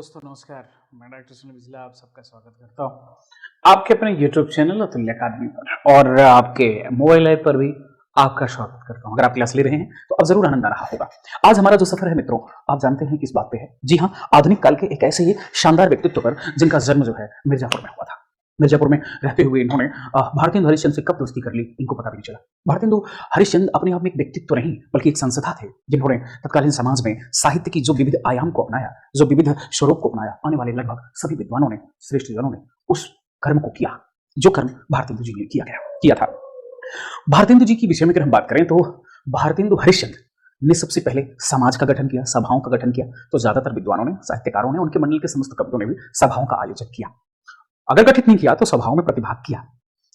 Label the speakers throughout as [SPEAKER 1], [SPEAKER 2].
[SPEAKER 1] दोस्तों नमस्कार। मैं डॉक्टर सुनील बिजला आप सबका स्वागत करता हूँ आपके अपने YouTube चैनल अतुल्य अकादमी पर और आपके मोबाइल ऐप पर भी आपका स्वागत करता हूँ। अगर आप क्लास ले रहे हैं तो अब जरूर आनंद आ रहा होगा। आज हमारा जो सफर है मित्रों, आप जानते हैं किस बात पे है। जी हाँ, आधुनिक काल के एक ऐसे ही शानदार व्यक्तित्व पर जिनका जन्म जो है मिर्जापुर में हुआ था। मिर्जापुर में रहते हुए इन्होंने भारतेंदु हरिश्चंद्र से कब दोस्ती कर ली इनको पता भी नहीं चला। भारतेंदु हरिश्चंद्र अपने आप में एक व्यक्तित्व नहीं बल्कि एक संस्था थे जिन्होंने तत्कालीन समाज में साहित्य की जो विविध आयाम को अपनाया, जो विविध स्वरूप को अपनाया। आने वाले लगभग सभी विद्वानों ने, श्रेष्ठ जनों ने उस कर्म को किया जो कर्म भारतेंदु जी ने किया था। भारतेंदु जी की विषय में अगर हम बात करें तो भारतेंदु हरिश्चंद्र ने सबसे पहले समाज का गठन किया, सभाओं का गठन किया। तो ज्यादातर विद्वानों ने, साहित्यकारों ने, उनके मंडल के समस्त कवियों ने भी सभाओं का आयोजन किया। अगर गठित नहीं किया तो सभाओं में प्रतिभाग किया।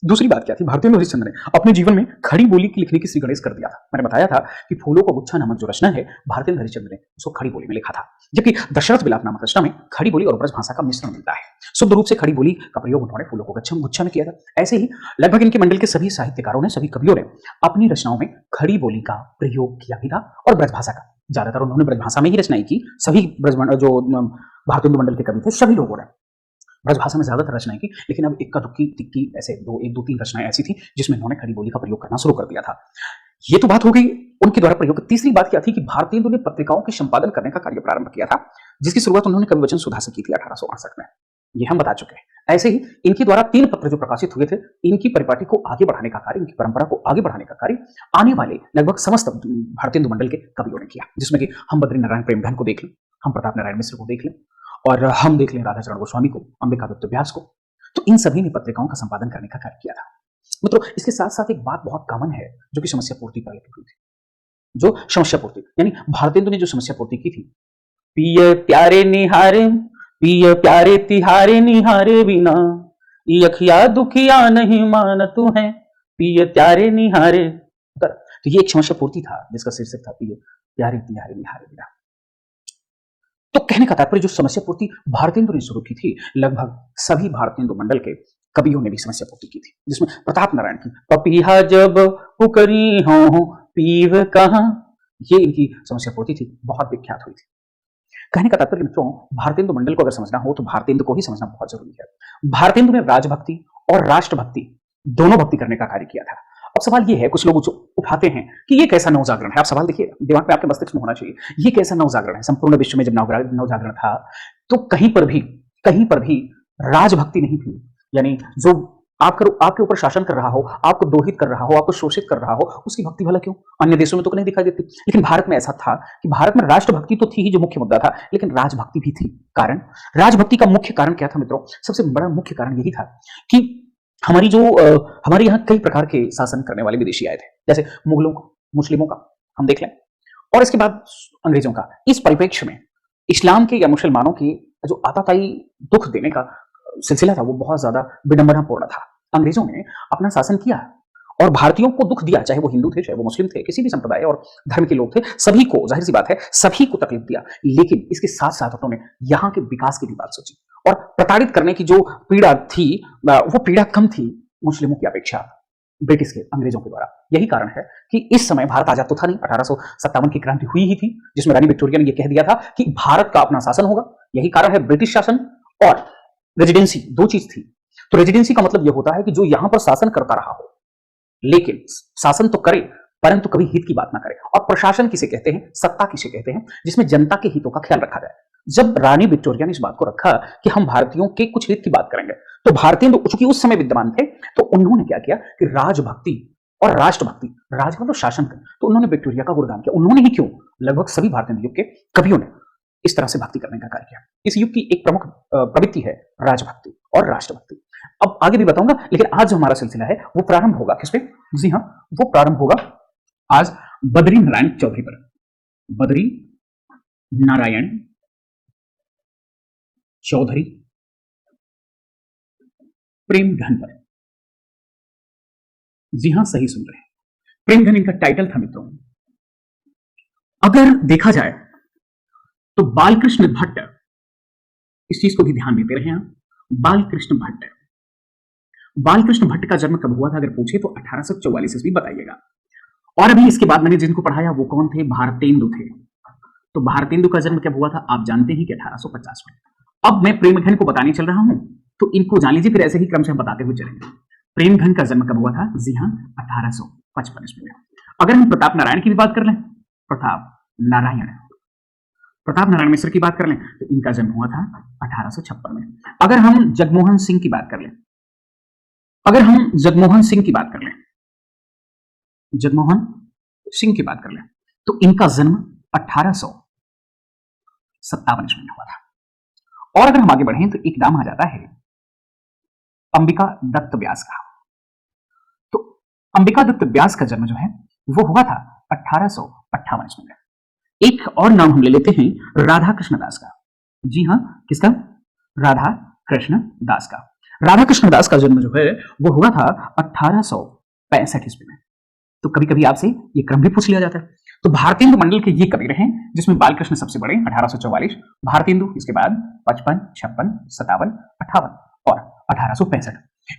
[SPEAKER 1] दूसरी बात क्या थी, भारतेंदु हरिश्चंद्र ने अपने जीवन में खड़ी बोली की लिखने की श्री गणेश कर दिया था। मैंने बताया था कि फूलों को गुच्छा नामक जो रचना है भारतेंदु हरिश्चंद्र ने उसको खड़ी बोली में लिखा था, जबकि दशरथ विलाप नामक रचना में खड़ी बोली और ब्रज भाषा का मिश्रण मिलता है। शुद्ध रूप से खड़ी बोली का प्रयोग उन्होंने फूलों को गुच्छा में किया था। ऐसे ही लगभग इनके मंडल के सभी साहित्यकारों ने, सभी कवियों ने अपनी रचनाओं में खड़ी बोली का प्रयोग किया भी था और ब्रज भाषा का। ज्यादातर उन्होंने ब्रज भाषा में ही रचनाएं की। सभी जो भारतेंदु मंडल के कवि थे सभी लोगों ने ब्रज भाषा में ज्यादातर रचनाएं की, लेकिन अब इक्का दुक्की तिक्की ऐसे एक दो तीन रचनाएं ऐसी थी जिसमें उन्होंने खड़ी बोली का प्रयोग करना शुरू कर दिया था। ये तो बात हो गई उनके द्वारा प्रयोग। तीसरी बात क्या थी कि भारतेंदु ने पत्रिकाओं के संपादन करने का कार्य प्रारंभ किया था, जिसकी शुरुआत उन्होंने कवि वचन सुधा से की थी 1868 में। ये हम बता चुके हैं। ऐसे ही इनके द्वारा 3 पत्र जो प्रकाशित हुए थे, इनकी परिपाटी को आगे बढ़ाने का कार्य, इनकी परंपरा को आगे बढ़ाने का कार्य आने वाले लगभग समस्त भारतेंदु मंडल के कवियों ने किया, जिसमें कि हम बद्री नारायण प्रेमधन को देख लें, हम प्रताप नारायण मिश्र को देख लें और हम देख लें राधाचरण गोस्वामी को, अंबिकादत्त व्यास को। तो इन सभी ने पत्रिकाओं का संपादन करने का कार्य किया था। मित्रों, इसके साथ साथ एक बात बहुत कॉमन है जो कि समस्या पूर्ति पर लगी हुई थी। जो समस्या पूर्ति यानी भारतेंदु ने जो समस्या पूर्ति की थी, पिय प्यारे निहारे, पिय प्यारे तिहारे निहारे बिना, यखिया दुखिया नहीं मानत है, पिय प्यारे निहारे। तो ये एक समस्या पूर्ति था जिसका शीर्षक था पिय प्यारे तिहारे निहारे बिना। तो कहने का तात्पर्य जो समस्या पूर्ति भारतेंदु ने शुरू की थी, लगभग सभी भारतेंदु मंडल के कवियों ने भी समस्या पूर्ति की थी, जिसमें प्रताप नारायण की पपीहा जब पुकरी हो पीव कहां, ये इनकी समस्या पूर्ति थी, बहुत विख्यात हुई थी। कहने का तात्पर्य मित्रों, भारतेंदु मंडल को अगर समझना हो तो भारतेंदु को ही समझना बहुत जरूरी है। भारतेंदु ने राजभक्ति और राष्ट्रभक्ति दोनों भक्ति करने का कार्य किया था। अब सवाल ये है, कुछ लोग उठाते हैं कि ये कैसा नवजागरण है। आप सवाल देखिए, दिमाग में आपके मस्तिष्क में होना चाहिए, ये कैसा नवजागरण है। संपूर्ण विश्व में जब नवजागरण था तो कहीं पर भी राजभक्ति नहीं थी। यानी जो आपके ऊपर शासन कर रहा हो, आपको दोहित कर रहा हो, आपको शोषित कर रहा हो, उसकी भक्ति भला क्यों? अन्य देशों में तो नहीं दिखाई देती, लेकिन भारत में ऐसा था कि भारत में राष्ट्रभक्ति तो थी ही जो मुख्य मुद्दा था, लेकिन राजभक्ति भी थी। कारण, राजभक्ति का मुख्य कारण क्या था मित्रों? सबसे बड़ा मुख्य कारण यही था कि हमारे यहाँ कई प्रकार के शासन करने वाले विदेशी आए थे, जैसे मुगलों का, मुस्लिमों का हम देख लें, और इसके बाद अंग्रेजों का। इस परिप्रेक्ष्य में इस्लाम के या मुसलमानों के जो आताताई दुख देने का सिलसिला था वो बहुत ज्यादा विडंबनापूर्ण था। अंग्रेजों ने अपना शासन किया और भारतीयों को दुख दिया, चाहे वो हिंदू थे, चाहे वो मुस्लिम थे, किसी भी संप्रदाय और धर्म के लोग थे, सभी को, जाहिर सी बात है, सभी को तकलीफ दिया। लेकिन इसके साथ साथ उन्होंने यहाँ के विकास की भी बात सोची और प्रताड़ित करने की जो पीड़ा थी वो पीड़ा कम थी मुस्लिमों की अपेक्षा ब्रिटिश के, अंग्रेजों के द्वारा। यही कारण है कि इस समय भारत आजाद तो था नहीं, 1857 की क्रांति हुई ही थी, जिसमें रानी विक्टोरिया ने यह कह दिया था कि भारत का अपना शासन होगा। यही कारण है ब्रिटिश शासन और रेजिडेंसी, दो चीज थी। तो रेजिडेंसी का मतलब यह होता है कि जो यहां पर शासन करता रहा हो, लेकिन शासन तो करे परंतु कभी हित की बात ना करे। और प्रशासन किसे कहते हैं? सत्ता किसे कहते हैं? जिसमें जनता के हितों का ख्याल रखा जाए। जब रानी विक्टोरिया ने इस बात को रखा कि हम भारतीयों के कुछ हित की बात करेंगे, तो भारतीय चूंकि उस समय विद्यमान थे, तो उन्होंने क्या किया कि राजभक्ति और राष्ट्रभक्ति, राज मतलब शासन कर, तो उन्होंने विक्टोरिया का गुणगान किया। उन्होंने ही क्यों, लगभग सभी भारतीय युग के कवियों ने इस तरह से भक्ति करने का कार्य किया। इस युग की एक प्रमुख प्रवृत्ति है राजभक्ति और राष्ट्रभक्ति। अब आगे भी बताऊंगा, लेकिन आज जो हमारा सिलसिला है वो प्रारंभ होगा किस पे? जी हाँ, वो प्रारंभ होगा आज बद्री नारायण चौधरी पर, बद्री नारायण चौधरी प्रेमधन पर। जी हां, सही सुन रहे हैं, प्रेमधन इनका टाइटल था मित्रों। अगर देखा जाए तो बालकृष्ण भट्ट, इस चीज को भी ध्यान देते रहे आप, बालकृष्ण भट्ट, बालकृष्ण भट्ट का जन्म कब हुआ था अगर पूछे तो 1844 ईस्वी बताइएगा। और अभी इसके बाद मैंने जिनको पढ़ाया वो कौन थे? भारतेंदु थे। तो भारतेंदु का जन्म कब हुआ था? आप जानते हैं कि 1850 में। अब मैं प्रेमघन को बताने चल रहा हूं, तो इनको जान लीजिए, फिर ऐसे ही क्रम से हम बताते हुए चलेंगे। प्रेमघन का जन्म कब हुआ था? जी हाँ, 1855 ईस्वी में। अगर हम प्रताप नारायण की भी बात कर लें, प्रताप नारायण, प्रताप नारायण मिश्र की बात कर लें, तो इनका जन्म हुआ था 1856 में। अगर हम जगमोहन सिंह की बात कर लें, अगर हम जगमोहन सिंह की बात कर लें, जगमोहन सिंह की बात कर लें, तो इनका जन्म 1857 ईस्वी में हुआ था। और अगर हम आगे बढ़ें तो एक नाम आ जाता है अंबिका दत्त व्यास का। तो अंबिका दत्त व्यास का जन्म जो है वो हुआ था 1858 ईस्वी में। एक और नाम हम ले लेते हैं राधा कृष्ण दास का। जी हाँ, किसका? राधा कृष्ण दास का। राधा कृष्ण दास का जन्म जो है वो हुआ था 1865 ईस्वी में। तो कभी कभी आपसे ये क्रम भी पूछ लिया जाता है। तो भारतेंदु मंडल के ये कवि रहे, जिसमें बालकृष्ण सबसे बड़े 1844, भारतेंदु इसके बाद 55, 56, 57, 58 और 1865।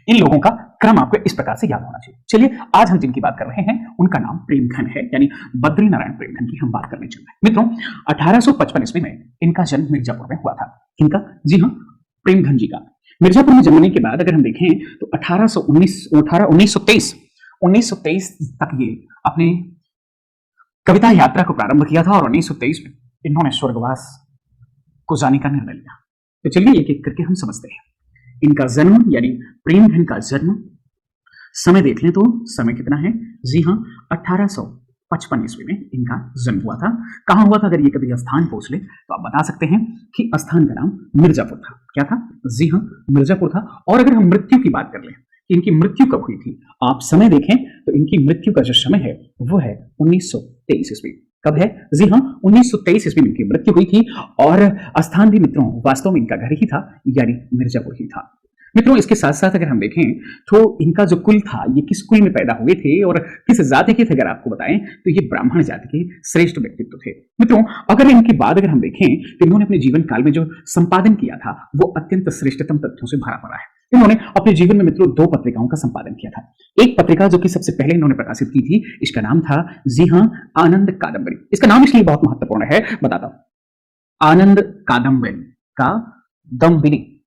[SPEAKER 1] इन लोगों का क्रम आपको इस प्रकार से याद होना चाहिए। चलिए, आज हम जिनकी बात कर रहे हैं उनका नाम प्रेमघन है, यानी बद्री नारायण प्रेमघन की हम बात करने चल रहे हैं। मित्रों, 1855 ईस्वी में इनका जन्म मिर्जापुर में हुआ था। इनका? जी हाँ, प्रेमघन जी का। मिर्जापुर में जन्मने के बाद अगर हम देखें तो 1923 तक ये अपने कविता यात्रा को प्रारंभ किया था और 1923 में इन्होंने स्वर्गवास को जाने का निर्णय लिया। तो चलिए एक एक करके हम समझते हैं इनका जन्म, यानी प्रेमघन का जन्म। समय देख लें तो समय कितना है? जी हाँ, 1855 ईस्वी में इनका जन्म हुआ था। कहां हुआ था? अगर ये कभी स्थान पूछ ले तो आप बता सकते हैं कि स्थान का नाम मिर्जापुर था। क्या था? जी हाँ, मिर्जापुर था। और अगर हम मृत्यु की बात कर लें कि इनकी मृत्यु कब हुई थी, आप समय देखें तो इनकी मृत्यु का जो समय है वो है 1923 ईस्वी। कब है? जी हाँ, 1923 ईस्वी में इनकी मृत्यु हुई थी। और स्थान भी मित्रों वास्तव में इनका घर ही था, यानी मिर्जापुर ही था। मित्रों, इसके साथ साथ अगर हम देखें तो इनका जो कुल था, ये किस कुल में पैदा हुए थे और किस जाति के थे, अगर आपको बताएं तो ये ब्राह्मण जाति के श्रेष्ठ व्यक्तित्व थे। मित्रों, अगर इनके बाद अगर हम देखें तो इन्होंने अपने जीवन काल में जो संपादन किया था वो अत्यंत श्रेष्ठतम तथ्यों से भरा पड़ा है। इन्होंने अपने जीवन में मित्रों 2 पत्रिकाओं का संपादन किया था। एक पत्रिका जो कि सबसे पहले इन्होंने प्रकाशित की थी, इसका नाम था, जी हाँ, आनंद कादम्बरी। इसका नाम इसलिए बहुत महत्वपूर्ण है, बताता हूं। आनंद कादम्बरी का दम्बिनी।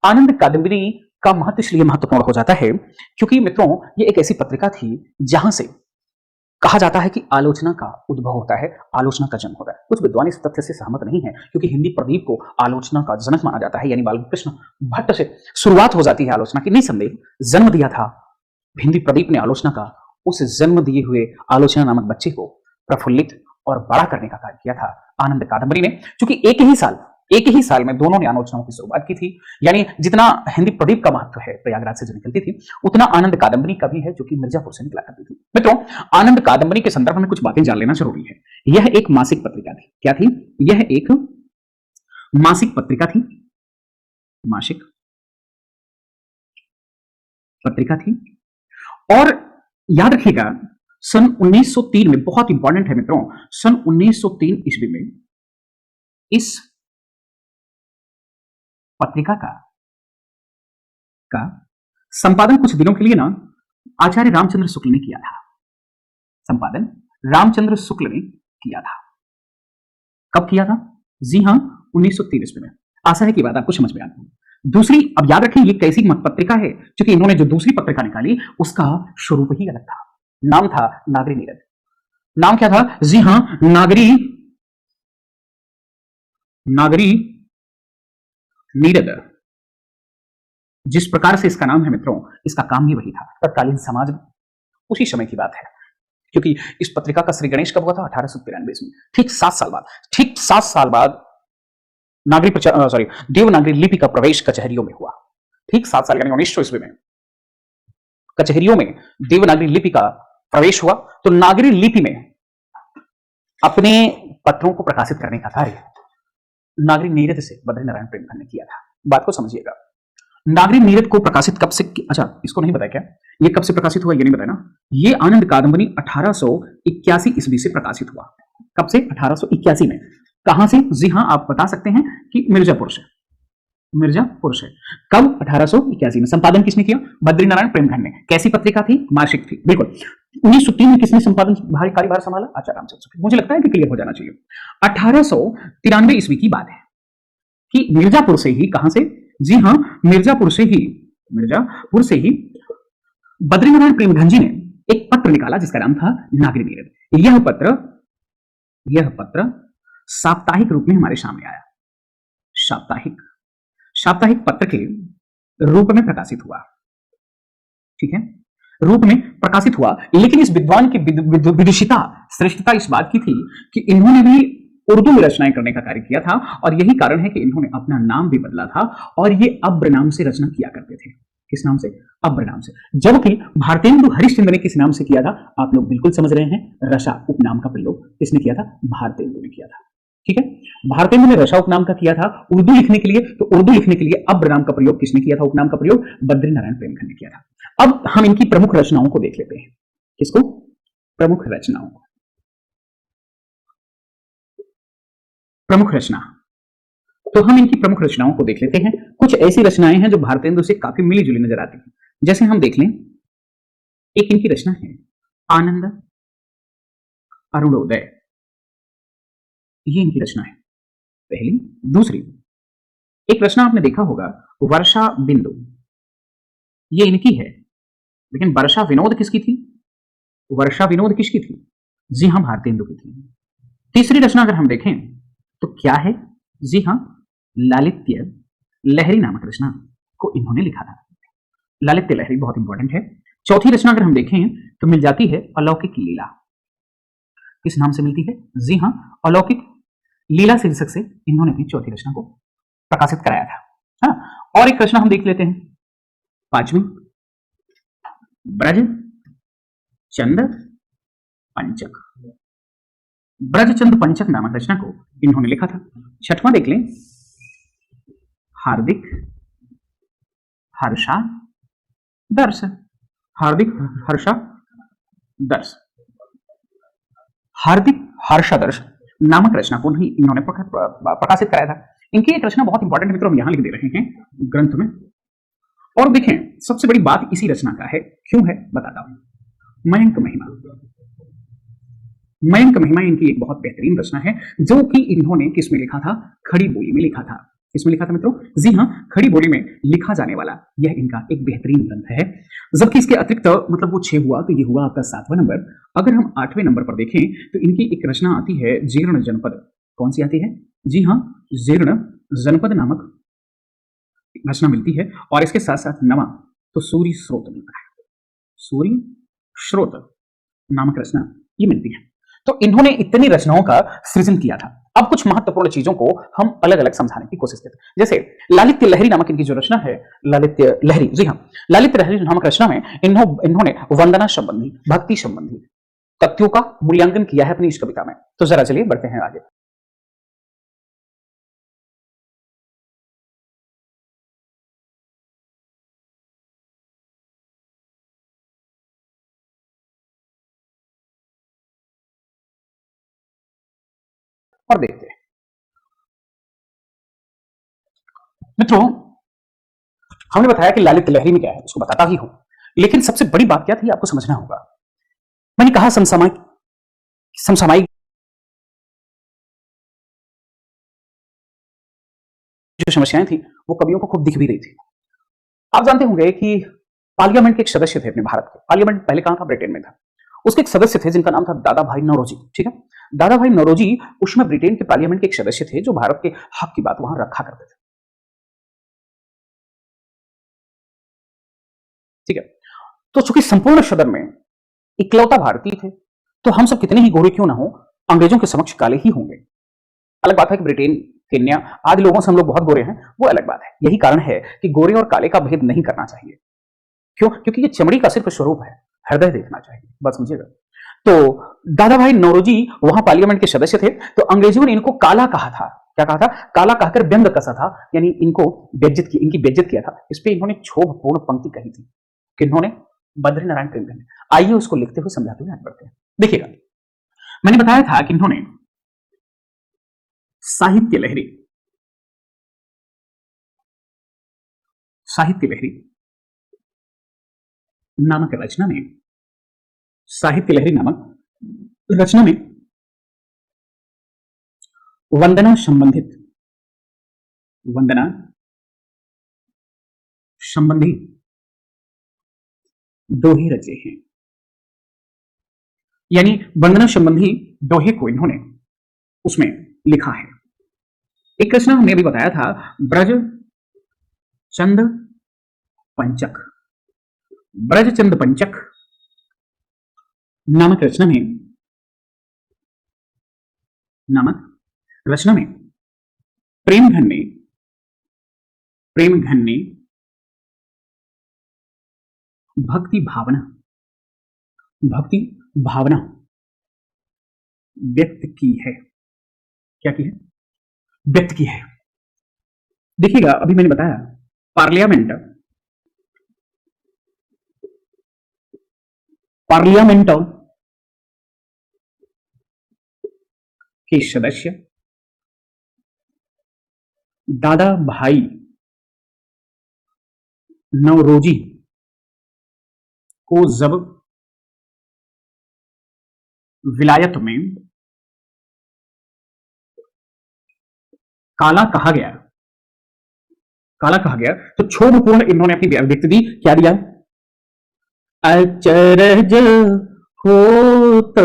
[SPEAKER 1] आनंद कादम्बरी का महत्व इसलिए महत्वपूर्ण हो जाता है क्योंकि मित्रों ये एक ऐसी पत्रिका थी जहां से कहा जाता है कि आलोचना का उद्भव होता है, आलोचना का जन्म होता है। कुछ विद्वान इस तथ्य से सहमत नहीं है क्योंकि हिंदी प्रदीप को आलोचना का जनक माना जाता है, यानी बालकृष्ण भट्ट से शुरुआत हो जाती है आलोचना की। निसंदेह जन्म दिया था हिंदी प्रदीप ने आलोचना का। उस जन्म दिए हुए आलोचना नामक बच्चे को प्रफुल्लित और बड़ा करने का कार्य किया था आनंद कादम्बरी ने। क्योंकि एक ही साल में दोनों ने आलोचनाओं की शुरुआत की थी। यानी जितना हिंदी प्रदीप का महत्व है प्रयागराज से जो निकलती थी, उतना आनंद कादम्बरी का भी है जो कि मिर्जापुर से निकला करती थी। मित्रों, आनंद कादम्बरी के संदर्भ में कुछ बातें जान लेना जरूरी है। यह एक मासिक पत्रिका थी। क्या थी? यह एक मासिक पत्रिका थी, मासिक पत्रिका थी। और याद रखिएगा, सन 1903 में, बहुत इंपॉर्टेंट है मित्रों, सन 1903 ईस्वी में इस पत्रिका का संपादन कुछ दिनों के लिए ना आचार्य रामचंद्र शुक्ल ने किया था। संपादन रामचंद्र शुक्ल ने किया था। कब किया था? जी हां, 1903 ईस्वी में। आशा है कि बात आपको समझ में आ गई। दूसरी, अब याद रखें ये कैसी पत्रिका है, क्योंकि इन्होंने जो दूसरी पत्रिका निकाली उसका स्वरूप ही अलग था। नाम था नागरी नीरद। नाम क्या था? जी हां, नागरी नीरद। जिस प्रकार से इसका नाम है मित्रों, इसका काम भी वही था। तत्कालीन समाज में उसी समय की बात है, क्योंकि इस पत्रिका का श्री गणेश कब हुआ था? 1893 में। ठीक 7 साल बाद देवनागरी लिपि का प्रवेश कचहरियों में हुआ। ठीक 7 साल, यानी 1900 ईस्वी में कचहरियों में देवनागरी लिपि का प्रवेश हुआ। तो नागरी लिपि में अपने पत्रों को प्रकाशित करने का कार्य नागरी नीरद से बद्री नारायण प्रेमघन ने किया था। बात को समझिएगा। नागरी नीरद को प्रकाशित कब से, अच्छा इसको नहीं बताया क्या, ये कब से प्रकाशित हुआ ये नहीं बताया ना। ये आनंद कादम्बरी 1881 ईस्वी से प्रकाशित हुआ। कब से? 1881 में। कहां से? जी हां, आप बता सकते हैं कि मिर्जापुर से। मिर्जापुर से। कब? 1881 में। संपादन किसने किया? बद्री नारायण प्रेमघन ने। कैसी पत्रिका थी? मासिक थी, बिल्कुल। 1903 में किसने संपादन कार्यभार संभाला? आचार्य रामचंद्र शुक्ल। मुझे लगता है कि क्लियर हो जाना चाहिए। 1893 ईस्वी की बात है कि मिर्जापुर से ही, कहां से, जी हां, मिर्जापुर से ही बद्रीनारायण प्रेमधन जी ने एक पत्र निकाला जिसका नाम था नागरी नीरद। यह पत्र साप्ताहिक रूप में हमारे सामने आया। साप्ताहिक पत्र के रूप में प्रकाशित हुआ, ठीक है, रूप में प्रकाशित हुआ। लेकिन इस विद्वान की विदुषिता, श्रेष्ठता इस बात की थी कि इन्होंने भी उर्दू में रचनाएं करने का कार्य किया था, और यही कारण है कि इन्होंने अपना नाम भी बदला था, और ये अब्र नाम से रचना किया करते थे। किस नाम से? अब्र नाम से। जबकि भारतेंदु हरिश्चंद्र ने किस नाम से किया था? आप लोग बिल्कुल समझ रहे हैं, रसा उपनाम का प्रयोग किसने किया था? भारतेंदु ने किया था, ठीक है। भारतेंदु ने रसा उपनाम का किया था उर्दू लिखने के लिए, तो उर्दू लिखने के लिए अब्र नाम का प्रयोग किसने किया था? उपनाम का प्रयोग बद्रीनारायण प्रेमधन ने किया था। अब हम इनकी प्रमुख रचनाओं को देख लेते हैं। किसको? प्रमुख रचनाओं को। प्रमुख रचना, तो हम इनकी प्रमुख रचनाओं को देख लेते हैं। कुछ ऐसी रचनाएं हैं जो भारतेंदु से काफी मिली जुली नजर आती हैं। जैसे हम देख लें, एक इनकी रचना है आनंद अरुणोदय, ये इनकी रचना है पहली। दूसरी एक रचना आपने देखा होगा वर्षा बिंदु, ये इनकी है। लेकिन वर्षा विनोद किसकी थी? वर्षा विनोद किसकी थी? जी हां, भारतेंदु की थी। तीसरी रचना अगर हम देखें तो क्या है? जी हां, लालित्य लहरी नामक रचना को इन्होंने लिखा था। लालित्य लहरी बहुत इंपॉर्टेंट है। चौथी रचना अगर हम देखें तो मिल जाती है अलौकिक लीला। किस नाम से मिलती है? जी हां, अलौकिक लीला शीर्षक से इन्होंने अपनी चौथी रचना को प्रकाशित कराया था। हाँ, और एक रचना हम देख लेते हैं, पांचवी, ब्रज चंद पंचक। ब्रजचंद पंचक नामक रचना को इन्होंने लिखा था। छठवां देख लें, हार्दिक हर्षा दर्श। हार्दिक हर्षा दर्श, हार्दिक हर्षादर्श नामक रचना को ही इन्होंने प्रकाशित कराया था। इनकी एक रचना बहुत इंपॉर्टेंट मित्रों, हम यहां लिख दे रहे हैं ग्रंथ में। और देखें, सबसे बड़ी बात इसी रचना का है, क्यों है बताता हूं। मयंक महिमा। मयंक महिमा इनकी एक बहुत बेहतरीन रचना है, जो कि इन्होंने किस में लिखा था? खड़ी बोली में लिखा था। किसमें लिखा था मित्रों? जी हां, खड़ी बोली में लिखा जाने वाला यह इनका एक बेहतरीन ग्रंथ है। जबकि इसके अतिरिक्त मतलब वो 6 हुआ, तो ये हुआ आपका 7वां नंबर। अगर हम 8वें नंबर पर देखें तो इनकी एक रचना आती है जीर्ण जनपद। कौन सी आती है? जी हां, जीर्ण जनपद नामक रचना मिलती है। और इसके साथ साथ नवा तो सूर्य स्रोत मिलता है। सूर्य स्रोत नामक रचना ये मिलती है। तो इन्होंने इतनी रचनाओं का सृजन किया था। अब कुछ महत्वपूर्ण चीजों को हम अलग अलग समझाने की कोशिश करते हैं। जैसे लालित्य लहरी नामक इनकी जो रचना है, लालित्य लहरी, जी हाँ, लालित्य लहरी नामक रचना में इन्होंने वंदना संबंधी, भक्ति संबंधी तथ्यों का मूल्यांकन किया है अपनी इस कविता में। तो जरा चलिए बढ़ते हैं आगे। और देखते हैं मित्रों, हमने बताया कि लालित्य लहरी में क्या है, उसको बताता ही हूं। लेकिन सबसे बड़ी बात क्या थी, आपको समझना होगा। मैंने कहा समसामयिक समसामयिक जो समस्याएं थी वो कवियों को खूब दिख भी रही थी। आप जानते होंगे कि पार्लियामेंट के एक सदस्य थे अपने भारत के। पार्लियामेंट पहले कहां था? ब्रिटेन में था। उसके एक सदस्य थे जिनका नाम था दादा भाई नौरोजी, ठीक है। दादा भाई नौरोजी उसमें ब्रिटेन के पार्लियामेंट के एक सदस्य थे जो भारत के हक की बात वहां रखा करते थे, ठीक है। तो चूंकि संपूर्ण सदन में इकलौता भारतीय थे, तो हम सब कितने ही गोरे क्यों ना हो, अंग्रेजों के समक्ष काले ही होंगे। अलग बात है कि ब्रिटेन, केन्या आदि लोगों से हम लोग बहुत गोरे हैं, वो अलग बात है। यही कारण है कि गोरे और काले का भेद नहीं करना चाहिए। क्यों? क्योंकि ये चमड़ी का सिर्फ स्वरूप है, हृदय देखना चाहिए, बस समझिएगा। तो दादा भाई नौरोजी वहां पार्लियामेंट के सदस्य थे, तो अंग्रेजों ने इनको काला कहा था। क्या कहा था? काला कहकर व्यंग कसा था, यानी इनको बेइज्जत की, इनकी बेइज्जत किया था। इस पे इन्होंने क्षोभपूर्ण पंक्ति कही थी। किन्होंने? बद्रीनारायण प्रेमधन ने। आइए उसको लिखते हुए समझाते हुए आगे बढ़ते हैं। देखिएगा, मैंने बताया था कि इन्होंने साहित्य लहरी, साहित्य लहरी नामक रचना में, साहित्य लहरी नामक रचना में वंदना संबंधित वंदना संबंधी दोहे रचे हैं। यानी वंदना संबंधी दोहे को इन्होंने उसमें लिखा है। एक रचना हमने अभी बताया था, ब्रज चंद पंचक। ब्रज चंद पंचक नामक रचना में प्रेमघन ने भक्ति भावना व्यक्त की है। क्या की है? व्यक्त की है। देखिएगा, अभी मैंने बताया पार्लियामेंट के सदस्य दादा भाई नवरोजी को जब विलायत में काला कहा गया तो क्षोभपूर्ण इन्होंने अपनी व्यक्ति दी। क्या दिया? अचरज होत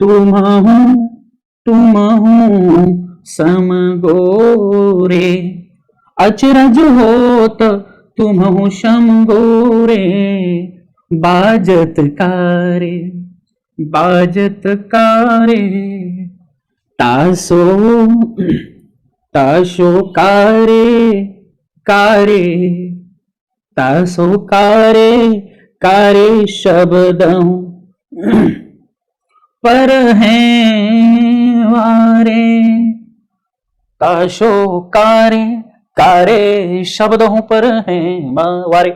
[SPEAKER 1] तुमहु समगोरे। अचरज होत तुमहु समगोरे। बाजत कारे तासो कारे शब्दों पर हैं वारे। ताशो कारे शब्दों पर हैं वारे।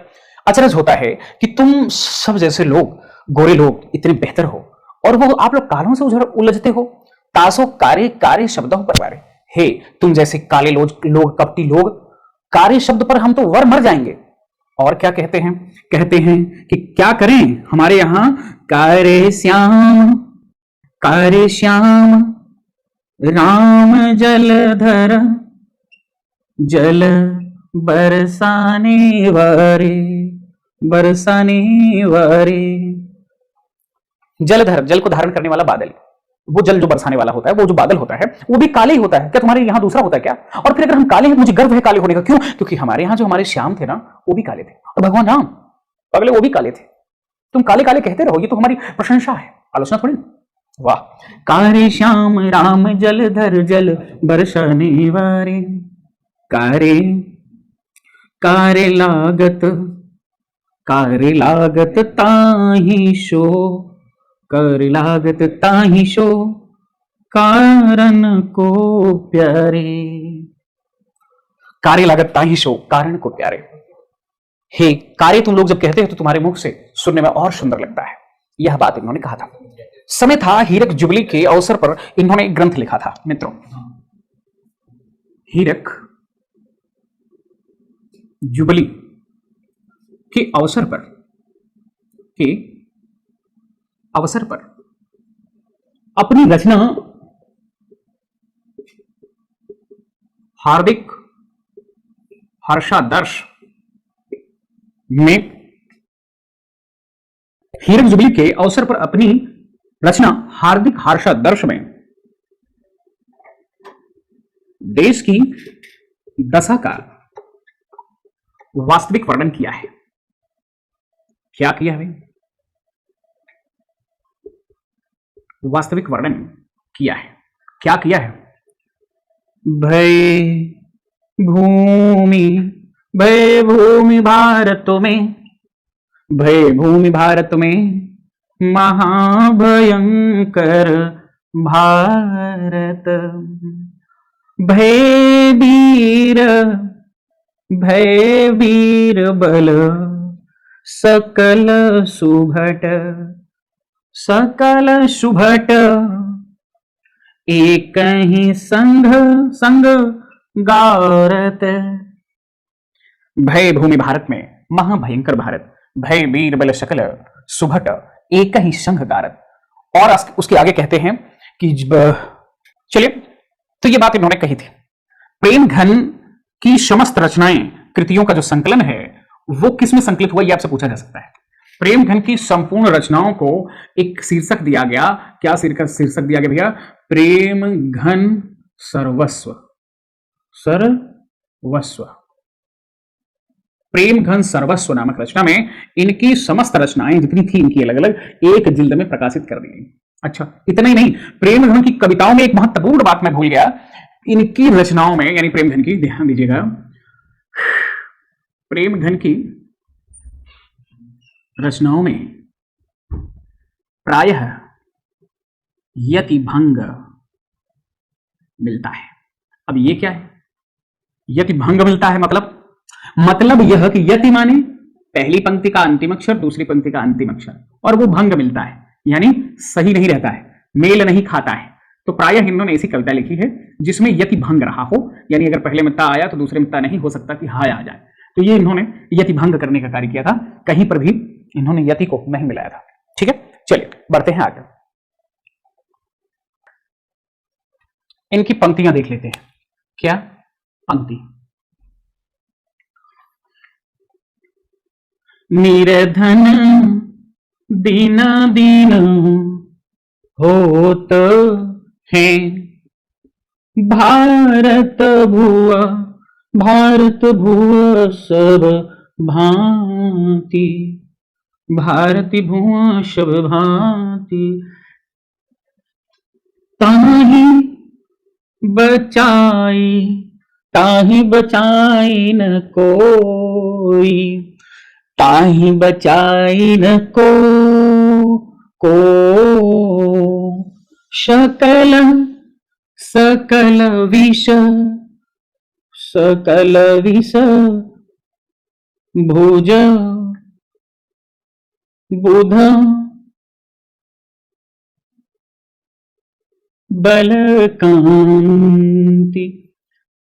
[SPEAKER 1] अचरज होता है कि तुम सब जैसे लोग, गोरे लोग इतने बेहतर हो और वो आप लोग कालों से उलझते हो। तासो कारे शब्दों पर वारे। हे तुम जैसे काले लोग कपटी लोग, कारे शब्द पर हम तो वर मर जाएंगे। और क्या कहते हैं कि क्या करें, हमारे यहां कारे श्याम राम जलधर जल बरसाने वारे। जलधर, जल को धारण करने वाला बादल, वो जल जो बरसाने वाला होता है, वो जो बादल होता है वो भी काले ही होता है। क्या तुम्हारे यहां दूसरा होता है क्या? और फिर अगर हम काले हैं, मुझे गर्व है काले होने का। क्यों? क्योंकि हमारे यहां जो हमारे श्याम थे ना, वो भी काले थे, और भगवान राम अगले वो भी काले थे। तुम काले कहते रहो, ये तो हमारी प्रशंसा है, आलोचना थोड़ी। वाह। कारे श्याम राम जलधर जल बरसाने वारे। कारे लागत ताही शो कारण को प्यारे। कार्य लागत ताही शो कारण को प्यारे। हे कार्य तुम लोग जब कहते हो तो तुम्हारे मुख से सुनने में और सुंदर लगता है। यह बात इन्होंने कहा था। समय था हीरक जुबली के अवसर पर इन्होंने एक ग्रंथ लिखा था मित्रों। हीरक जुबली के अवसर पर अपनी रचना हार्दिक हर्षादर्श में, हीरक जुबली के अवसर पर अपनी रचना हार्दिक हर्षादर्श में देश की दशा का वास्तविक वर्णन किया है। क्या किया है? वास्तविक वर्णन किया है। क्या किया है? भय भूमि भारत में महाभयंकर भारत। भय वीर बल सकल सुभट एक ही संग गारत। भय भूमि भारत में महाभयंकर भारत, भय वीर बल सकल सुभट एक ही संग गारत। और उसके आगे कहते हैं कि चलिए, तो तो ये बात इन्होंने कही थी। प्रेम घन की समस्त रचनाएं, कृतियों का जो संकलन है वो किसमें संकलित हुआ, ये आपसे पूछा जा सकता है। प्रेम घन की संपूर्ण रचनाओं को एक शीर्षक दिया गया। क्या शीर्षक दिया गया भैया? प्रेम घन सर्वस्व। सर्वस्व, प्रेम घन सर्वस्व नामक रचना में इनकी समस्त रचनाएं जितनी थी इनकी अलग अलग एक जिल्द में प्रकाशित कर दी गई। अच्छा, इतना ही नहीं, प्रेम घन की कविताओं में एक महत्वपूर्ण बात मैं भूल गया। इनकी रचनाओं में, यानी प्रेम घन की, ध्यान दीजिएगा, प्रेम घन की रचनाओं में प्रायः यतिभंग मिलता है। अब ये क्या है? यतिभंग मिलता है मतलब यह कि यति माने पहली पंक्ति का अंतिम अक्षर, दूसरी पंक्ति का अंतिम अक्षर, और वो भंग मिलता है, यानी सही नहीं रहता है, मेल नहीं खाता है। तो प्रायः इन्होंने ऐसी कविता लिखी है जिसमें यति भंग रहा हो, यानी अगर पहले में ता आया तो दूसरे में ता नहीं हो सकता कि हाय आ जाए। तो ये इन्होंने यति भंग करने का कार्य किया था, कहीं पर भी इन्होंने यति को नहीं मिलाया था। ठीक है, चलिए बढ़ते हैं आगे। इनकी पंक्तियां देख लेते हैं। क्या पंक्ति? निर्धन दीन दीन होत है भारत भुआ सब भांति, भारती भुआ सब भांति, ताहि बचाई न कोई, ताहि बचाई न को सकल विष भुज बुध बलकांति,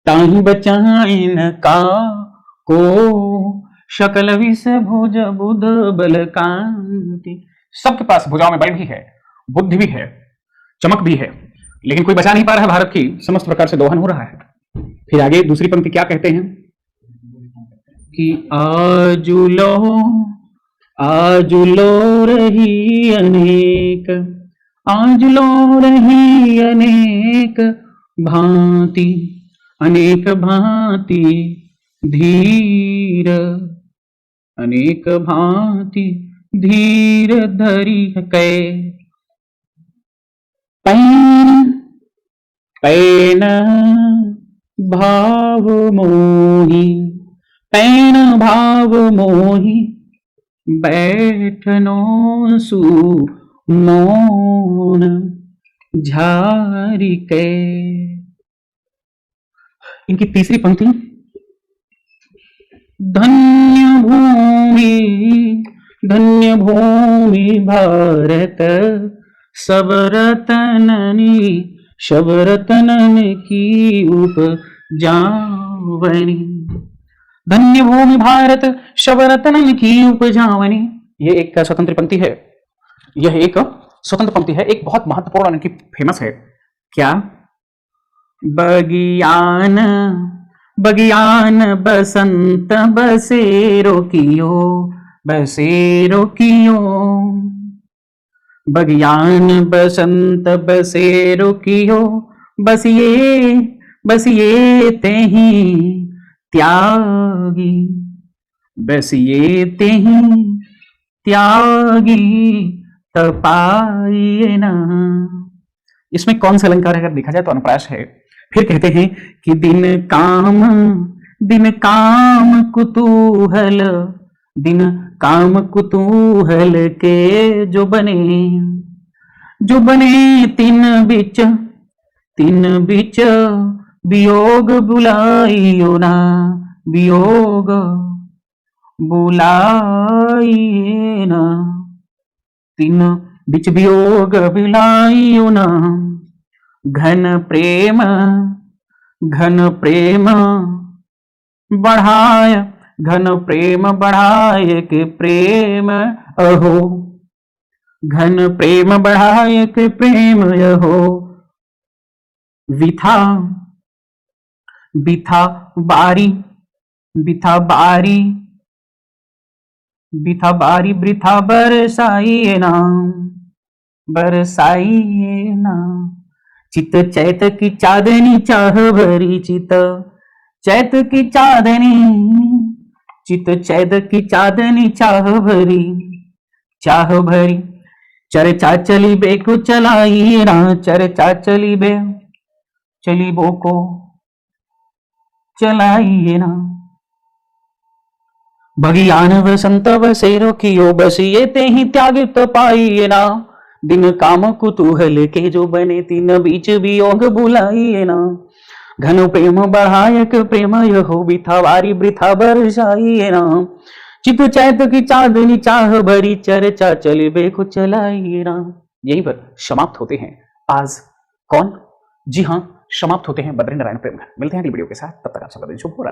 [SPEAKER 1] ताहि बचाई न को शकल विष भुज बुध बलकांति। सबके पास भुजाओं में बल भी है, बुद्धि भी है, चमक भी है, लेकिन कोई बचा नहीं पा रहा है भारत की, समस्त प्रकार से दोहन हो रहा है। फिर आगे दूसरी पंक्ति क्या कहते हैं कि आजुलो रही अनेक, आजुलो रही अनेक भांति, अनेक भांति धीर, अनेक भांति धीर धरी कै, पैन भाव मोही, पैन भाव मोही बैठनो सुनोन झारी कै। इनकी तीसरी पंक्ति, धन्य भूमि भारत सब रतनन की उपजावनी, धन्य भूमि भारत सब रतनन की उपजावनी। ये एक स्वतंत्र पंक्ति है, यह एक स्वतंत्र पंक्ति है, एक बहुत महत्वपूर्ण, इनकी फेमस है। क्या? बगियान बसंत बसेरो कियो, बगियान बसंत बसेरो कियो, बसिए तेहि त्यागी, बसिए तेहि त्यागी तपाइए ना। इसमें कौन सा अलंकार अगर देखा जाए तो अनुप्रास है। फिर कहते हैं कि दिन काम कुतूहल के जो बने तीन बिच वियोग बुलाइयो ना, वियोग बुलाइए ना, तीन बिच वियोग बुलाइयो ना। घन प्रेम बढ़ाए के प्रेम अहो, घन प्रेम बढ़ाए के प्रेम अहो, विथा बिथा बारी बिथा बारी बिथा बारी वृथा बरसाइए ना बरसाइए ना। चित चैत की चांदनी चाह भरी चित चैत की चांदनी चित चैत की चांदनी चाह भरी चर्चा चली बे को चलाई ना चर्चा चली बे चली बो को चलाइए ना। भगियान वसंत बसेरो कियो बसिए ते ही त्याग पाइए ना। दिन काम कुतूहल के जो बने तीन बीच वियोग बुलाइए ना। घन प्रेम बढ़ायक प्रेम यहो बिथा वारी वृथा बरसाइए ना। चित चैत की चांदनी चाह भरी चर्चा चले बे को चलाइए ना। यहीं पर समाप्त होते हैं आज कौन, जी हाँ समाप्त होते हैं बद्रीनारायण प्रेम। मिलते हैं अगली वीडियो के साथ, तब तक आप सबका दिन शुभ हो।